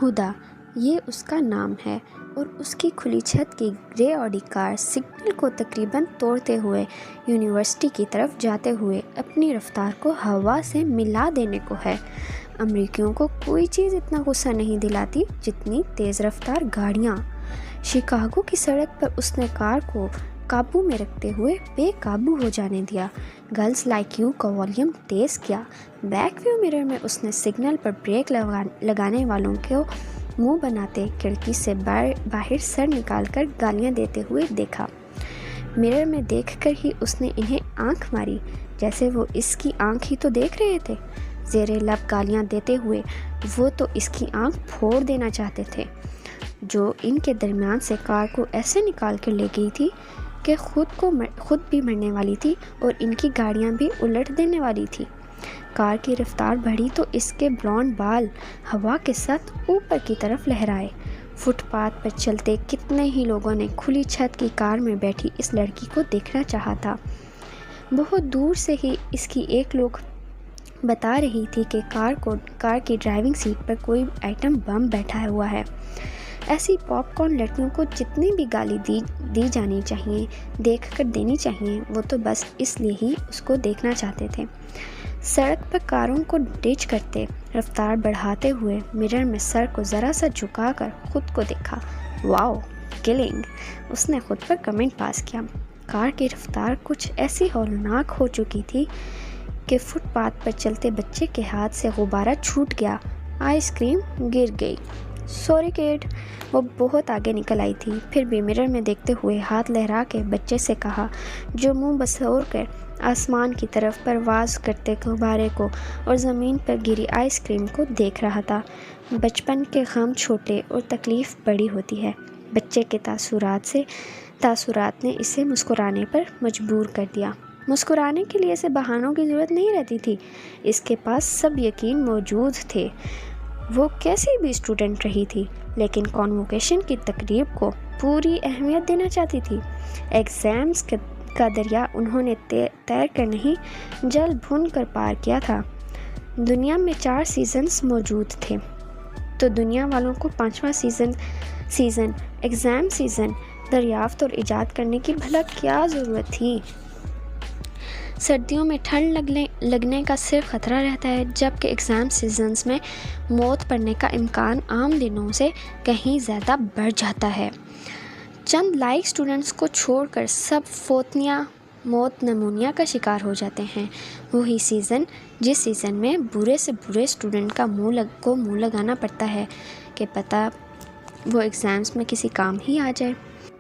हुदा, ये उसका नाम है, और उसकी खुली छत की ग्रे ऑडी कार सिग्नल को तकरीबन तोड़ते हुए यूनिवर्सिटी की तरफ जाते हुए अपनी रफ्तार को हवा से मिला देने को है। अमरीकियों को कोई चीज़ इतना गुस्सा नहीं दिलाती जितनी तेज़ रफ्तार गाड़ियाँ। शिकागो की सड़क पर उसने कार को काबू में रखते हुए बेकाबू हो जाने दिया। गर्ल्स लाइक यू का वॉल्यूम तेज़ किया। बैक व्यू मिरर में उसने सिग्नल पर ब्रेक लगाने वालों को मुंह बनाते खिड़की से बाहर सर निकालकर गालियां देते हुए देखा। मिरर में देखकर ही उसने इन्हें आंख मारी, जैसे वो इसकी आंख ही तो देख रहे थे। ज़ेरे लब गालियां देते हुए वो तो इसकी आंख फोड़ देना चाहते थे, जो इनके दरमियान से कार को ऐसे निकाल कर ले गई थी कि खुद भी मरने वाली थी और इनकी गाड़ियां भी उलट देने वाली थी। कार की रफ्तार बढ़ी तो इसके ब्लॉन्ड बाल हवा के साथ ऊपर की तरफ लहराए। फुटपाथ पर चलते कितने ही लोगों ने खुली छत की कार में बैठी इस लड़की को देखना चाहा था। बहुत दूर से ही इसकी एक लोग बता रही थी कि कार की ड्राइविंग सीट पर कोई आइटम बम बैठा हुआ है। ऐसी पॉपकॉर्न लड़कियों को जितनी भी गाली दी जानी चाहिए, देख कर देनी चाहिए, वो तो बस इसलिए ही उसको देखना चाहते थे। सड़क पर कारों को डिच करते, रफ्तार बढ़ाते हुए मिरर में सर को ज़रा सा झुकाकर खुद को देखा। वाओ, किलिंग, उसने खुद पर कमेंट पास किया। कार की रफ्तार कुछ ऐसी हौलनाक हो चुकी थी कि फुटपाथ पर चलते बच्चे के हाथ से गुब्बारा छूट गया। आइसक्रीम गिर गई। सॉरी किड, वो बहुत आगे निकल आई थी, फिर भी मिरर में देखते हुए हाथ लहरा के बच्चे से कहा, जो मुंह बसोर कर आसमान की तरफ परवाज़ करते गुब्बारे को और ज़मीन पर गिरी आइसक्रीम को देख रहा था। बचपन के गम छोटे और तकलीफ़ बड़ी होती है। बच्चे के तासुरात ने इसे मुस्कुराने पर मजबूर कर दिया। मुस्कुराने के लिए इसे बहानों की ज़रूरत नहीं रहती थी, इसके पास सब यकीन मौजूद थे। वो कैसी भी स्टूडेंट रही थी, लेकिन कॉन्वोकेशन की तकरीब को पूरी अहमियत देना चाहती थी। एग्ज़ाम्स का दरिया उन्होंने तैर कर नहीं, जल भुन कर पार किया था। दुनिया में 4 सीज़न्स मौजूद थे, तो दुनिया वालों को 5वां सीज़न एग्ज़ाम सीज़न दरियाफ्त और ईजाद करने की भला क्या ज़रूरत थी। सर्दियों में ठंड लगने का सिर्फ ख़तरा रहता है, जबकि एग्ज़ाम सीजन्स में मौत पड़ने का इम्कान आम दिनों से कहीं ज़्यादा बढ़ जाता है। चंद लाइक स्टूडेंट्स को छोड़कर सब फोतनिया मौत नमूनिया का शिकार हो जाते हैं। वही सीज़न जिस सीज़न में बुरे से बुरे स्टूडेंट का मुँह लगाना पड़ता है कि पता वो एग्ज़ाम्स में किसी काम ही आ जाए।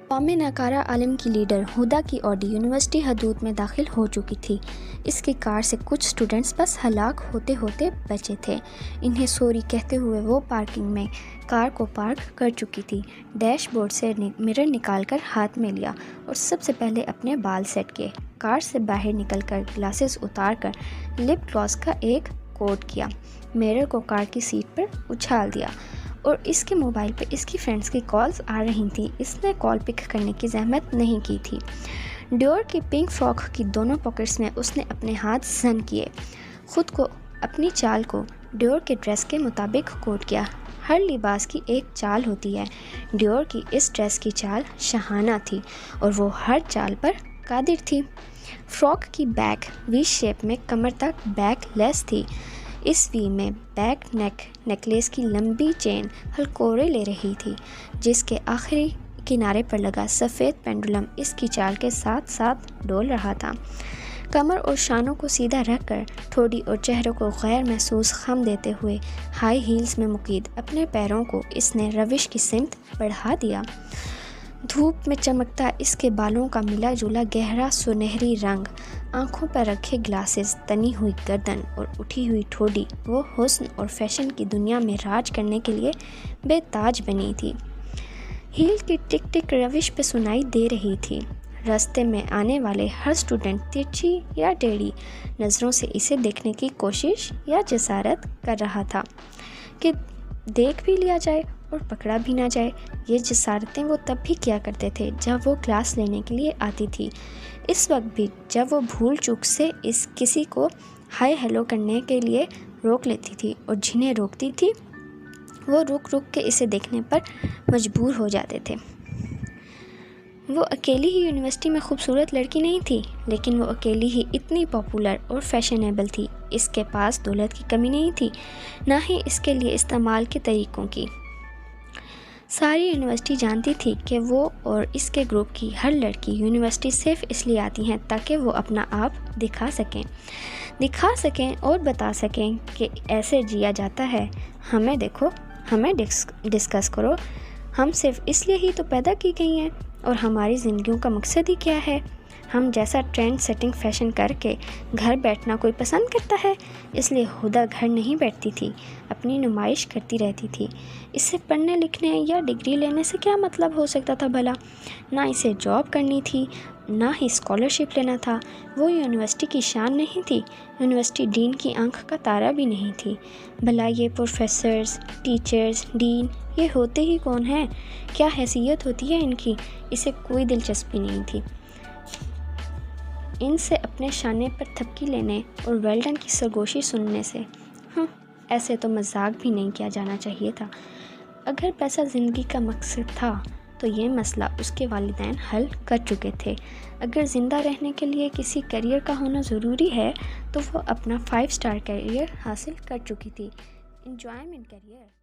कौम नकारा आलम की लीडर हुदा की ऑडी यूनिवर्सिटी हदूद में दाखिल हो चुकी थी। इसकी कार से कुछ स्टूडेंट्स बस हलाक होते होते बचे थे। इन्हें सॉरी कहते हुए वो पार्किंग में कार को पार्क कर चुकी थी। डैशबोर्ड से मिरर निकालकर हाथ में लिया और सबसे पहले अपने बाल सेट किए। कार से बाहर निकलकर ग्लासेस उतारकर लिप ग्लॉस का एक कोट किया। मिरर को कार की सीट पर उछाल दिया और इसके मोबाइल पे इसकी फ्रेंड्स की कॉल्स आ रही थी। इसने कॉल पिक करने की जहमत नहीं की थी। डियोर की पिंक फ्रॉक की दोनों पॉकेट्स में उसने अपने हाथ सन किए। खुद को अपनी चाल को डियोर के ड्रेस के मुताबिक कोट किया। हर लिबास की एक चाल होती है। डियोर की इस ड्रेस की चाल शहाना थी और वो हर चाल पर कादिर थी। फ्रॉक की बैक वी शेप में कमर तक बैक लेस थी। इस वी में बैक नेकलेस की लंबी चेन हलकोरे ले रही थी, जिसके आखिरी किनारे पर लगा सफ़ेद पेंडुलम इसकी चाल के साथ साथ डोल रहा था। कमर और शानों को सीधा रखकर ठोड़ी और चेहरों को गैर महसूस खम देते हुए हाई हील्स में मुकीद अपने पैरों को इसने रविश की सिमत बढ़ा दिया। धूप में चमकता इसके बालों का मिला जुला गहरा सुनहरी रंग, आंखों पर रखे ग्लासेस, तनी हुई गर्दन और उठी हुई ठोड़ी वो हुस्न और फैशन की दुनिया में राज करने के लिए बेताज बनी थी। हील की टिक टिक रविश पे सुनाई दे रही थी। रास्ते में आने वाले हर स्टूडेंट तिरछी या टेढ़ी नज़रों से इसे देखने की कोशिश या जसारत कर रहा था कि देख भी लिया जाए और पकड़ा भी ना जाए। ये जसारतें वो तब भी किया करते थे जब वो क्लास लेने के लिए आती थी। इस वक्त भी जब वो भूल चूक से किसी को हाय हेलो करने के लिए रोक लेती थी और जिन्हें रोकती थी वो रुक रुक के इसे देखने पर मजबूर हो जाते थे। वो अकेली ही यूनिवर्सिटी में खूबसूरत लड़की नहीं थी, लेकिन वो अकेली ही इतनी पॉपुलर और फैशनेबल थी। इसके पास दौलत की कमी नहीं थी, ना ही इसके लिए इस्तेमाल के तरीक़ों की। सारी यूनिवर्सिटी जानती थी कि वो और इसके ग्रुप की हर लड़की यूनिवर्सिटी सिर्फ इसलिए आती हैं ताकि वो अपना आप दिखा सकें और बता सकें कि ऐसे जिया जाता है। हमें देखो, हमें डिस्कस करो, हम सिर्फ इसलिए ही तो पैदा की गई हैं और हमारी ज़िंदगियों का मकसद ही क्या है। हम जैसा ट्रेंड सेटिंग फ़ैशन करके घर बैठना कोई पसंद करता है, इसलिए हुदा घर नहीं बैठती थी, अपनी नुमाइश करती रहती थी। इससे पढ़ने लिखने या डिग्री लेने से क्या मतलब हो सकता था भला? ना इसे जॉब करनी थी, ना ही स्कॉलरशिप लेना था। वो यूनिवर्सिटी की शान नहीं थी, यूनिवर्सिटी डीन की आंख का तारा भी नहीं थी। भला ये प्रोफेसर्स, टीचर्स, डीन ये होते ही कौन हैं? क्या हैसियत होती है इनकी? इसे कोई दिलचस्पी नहीं थी इनसे अपने शाने पर थपकी लेने और वेल्डन की सरगोशी सुनने से। ऐसे तो मजाक भी नहीं किया जाना चाहिए था। अगर पैसा ज़िंदगी का मकसद था तो ये मसला उसके वालिदैन हल कर चुके थे। अगर ज़िंदा रहने के लिए किसी करियर का होना ज़रूरी है तो वो अपना 5 स्टार करियर हासिल कर चुकी थी। Enjoyment career.